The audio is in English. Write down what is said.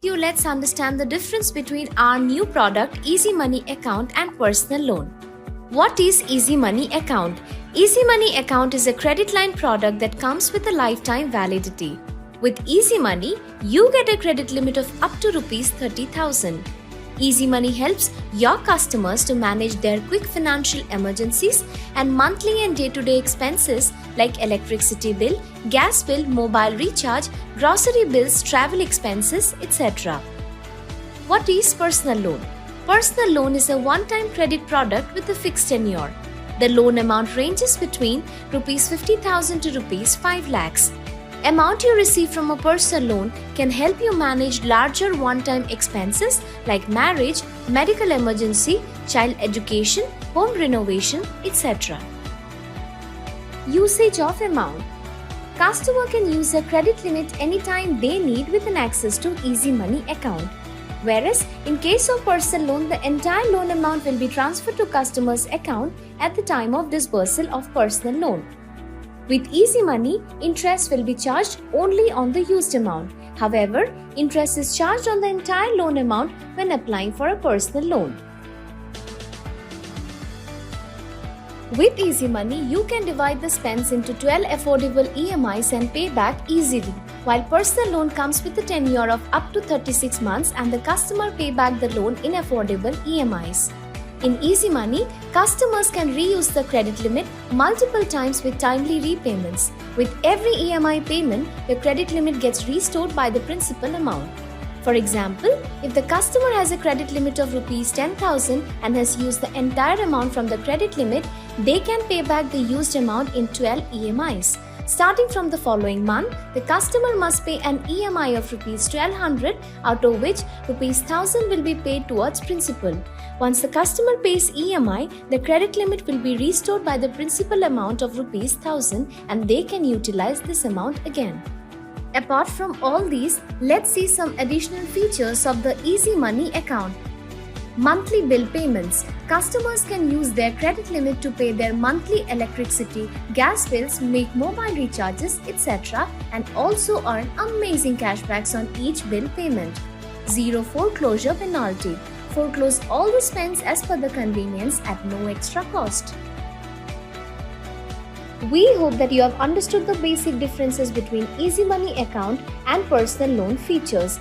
Let's understand the difference between our new product Easy Money account and personal loan. What is Easy Money account? Easy Money account is a credit line product that comes with a lifetime validity. With Easy Money, you get a credit limit of up to Rs 30,000. Easy Money helps your customers to manage their quick financial emergencies and monthly and day-to-day expenses like electricity bill, gas bill, mobile recharge, grocery bills, travel expenses, etc. What is personal loan? Personal loan is a one-time credit product with a fixed tenure. The loan amount ranges between Rs 50,000 to Rs 5 lakhs. Amount you receive from a personal loan can help you manage larger one-time expenses like marriage, medical emergency, child education, home renovation, etc. Usage of amount. Customer can use a credit limit anytime they need with an access to Easy Money account. Whereas, in case of personal loan, the entire loan amount will be transferred to customer's account at the time of disbursal of personal loan. With Easy Money, interest will be charged only on the used amount. However, interest is charged on the entire loan amount when applying for a personal loan. With Easy Money, you can divide the spends into 12 affordable EMIs and pay back easily, while personal loan comes with a tenure of up to 36 months and the customer pay back the loan in affordable EMIs. In Easy Money, customers can reuse the credit limit multiple times with timely repayments. With every EMI payment, the credit limit gets restored by the principal amount. For example, if the customer has a credit limit of Rs 10,000 and has used the entire amount from the credit limit, they can pay back the used amount in 12 EMIs. Starting from the following month, the customer must pay an EMI of Rs 1,200, out of which Rs 1,000 will be paid towards principal. Once the customer pays EMI, the credit limit will be restored by the principal amount of Rs 1,000 and they can utilize this amount again. Apart from all these, let's see some additional features of the Easy Money account. Monthly bill payments. Customers can use their credit limit to pay their monthly electricity, gas bills, make mobile recharges, etc. and also earn amazing cashbacks on each bill payment. Zero foreclosure penalty. Foreclose all the spends as per the convenience at no extra cost. We hope that you have understood the basic differences between Easy Money account and personal loan features.